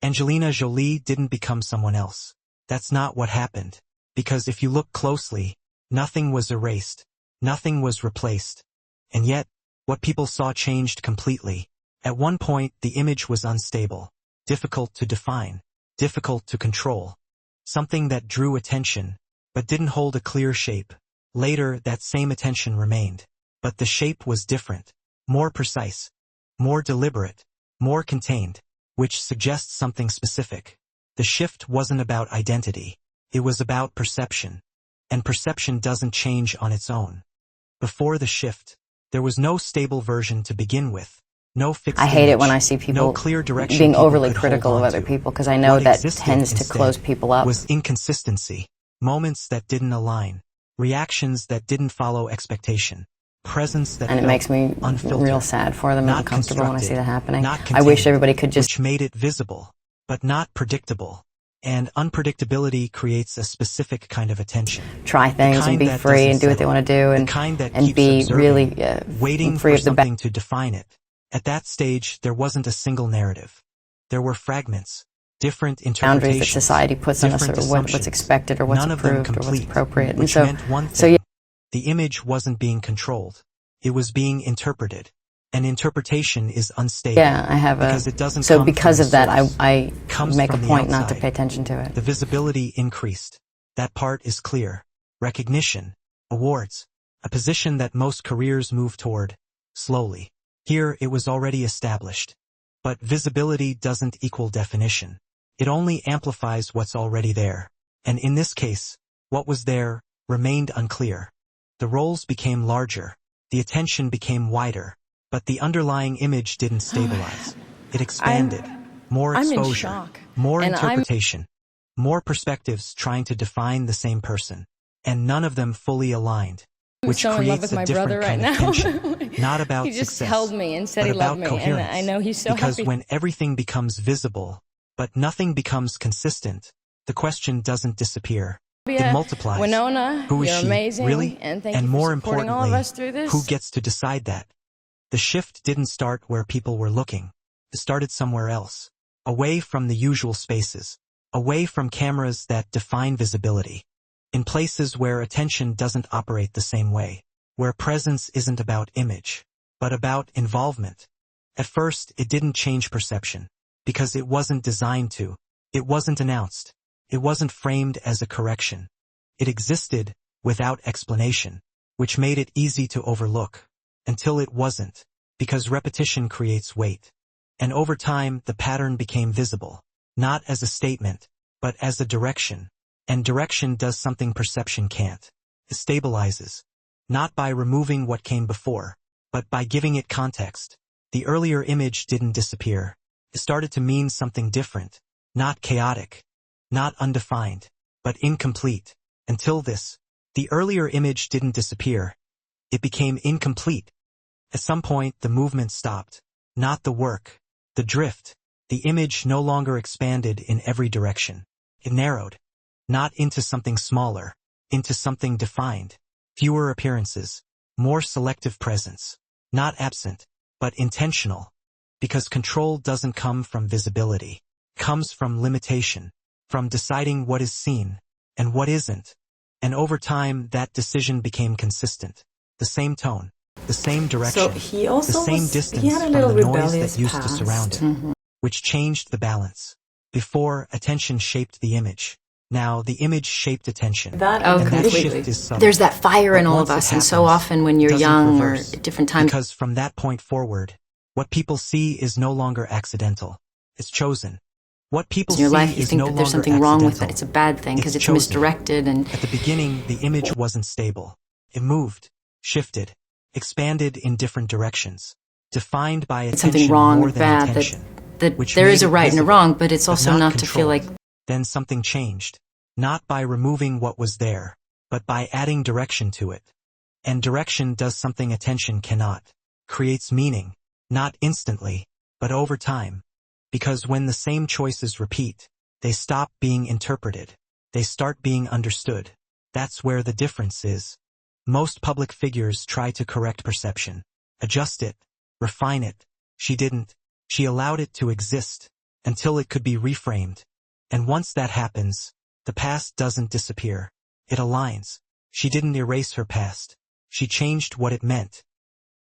Angelina Jolie didn't become someone else. That's not what happened. Because if you look closely, nothing was erased. Nothing was replaced. And yet, what people saw changed completely. At one point, the image was unstable, difficult to define, difficult to control. Something that drew attention, but didn't hold a clear shape. Later, that same attention remained. But the shape was different, more precise, more deliberate, more contained, which suggests something specific. The shift wasn't about identity. It was about perception. And perception doesn't change on its own. Before the shift, there was no stable version to begin with. No fixed I hate image, it when I see people no clear direction being people overly could critical hold of on other to. people, because I know What that existed tends to instead close people up. was inconsistency, moments that didn't align, reactions that didn't follow expectation, presence that And it felt makes me unfiltered, real sad for them and not uncomfortable when I see that happening. not I wish contained, everybody could just... which made it visible, but not predictable. And unpredictability creates a specific kind of attention. try things and be free and do what they want to do, and be really waiting free for of the something to define it. At that stage, there wasn't a single narrative. There were fragments, different interpretations, boundaries that society puts on us, or what's expected, or what's approved, or what's appropriate. And so, meant one thing. The image wasn't being controlled. It was being interpreted. And interpretation is unstable. Yeah, I have because it doesn't so come because from of that, source. I Comes make a from the point not to outside. pay attention to it. The visibility increased. That part is clear. Recognition, awards, a position that most careers move toward, slowly. Here it was already established. But visibility doesn't equal definition. It only amplifies what's already there. And in this case, what was there remained unclear. The roles became larger. The attention became wider. But the underlying image didn't stabilize. It expanded. More exposure. I'm in shock. More interpretation. More perspectives trying to define the same person. And none of them fully aligned. Which I'm so in love creates with my a different brother kind right of now. tension. Not about he just success, held me and said but he loved about me, coherence. and I know he's so because happy. when everything becomes visible, but nothing becomes consistent, the question doesn't disappear. It multiplies. Winona, Who is you're she, amazing, really? and thank And you more for supporting all of importantly, us through this. who gets to decide that? The shift didn't start where people were looking. It started somewhere else. Away from the usual spaces. Away from cameras that define visibility. In places where attention doesn't operate the same way. Where presence isn't about image, but about involvement. At first, it didn't change perception. Because it wasn't designed to. It wasn't announced. It wasn't framed as a correction. It existed without explanation, which made it easy to overlook. Until it wasn't, because repetition creates weight. And over time, the pattern became visible, not as a statement, but as a direction. And direction does something perception can't. It stabilizes. Not by removing what came before, but by giving it context. The earlier image didn't disappear. It started to mean something different, not chaotic, not undefined, but incomplete. Until this, the earlier image didn't disappear. It became incomplete. At some point, the movement stopped. Not the work, the drift. The image no longer expanded in every direction. It narrowed. Not into something smaller, into something defined. Fewer appearances, more selective presence. Not absent, but intentional. Because control doesn't come from visibility. It comes from limitation. From deciding what is seen, and what isn't. And over time, that decision became consistent. The same tone, the same direction, So he also the same he distance had a from little the noise rebellious that used past. to surround it, which changed the balance. Before, attention shaped the image. Now, the image shaped attention. That Oh, and that completely. shift is subtle. There's that fire in But all of once us, it and so happens, often when you're doesn't young or reverse. at different times. Because from that point forward, what people see is no longer accidental. It's chosen. What people In your see life, you is think no that there's longer something wrong with it. accidental. It's a bad thing because it's chosen. misdirected. And At the beginning, the image wasn't stable. It moved, shifted, expanded in different directions, defined by it's attention something wrong more or than bad. intention, That which there made is a it right and a visible, wrong, but it's but also not to feel like... controlled. Then something changed, not by removing what was there, but by adding direction to it. And direction does something attention cannot. Creates meaning, not instantly, but over time. Because when the same choices repeat, they stop being interpreted. They start being understood. That's where the difference is. Most public figures try to correct perception, adjust it, refine it. She didn't. She allowed it to exist. until it could be reframed. And once that happens, the past doesn't disappear. It aligns. She didn't erase her past. She changed what it meant.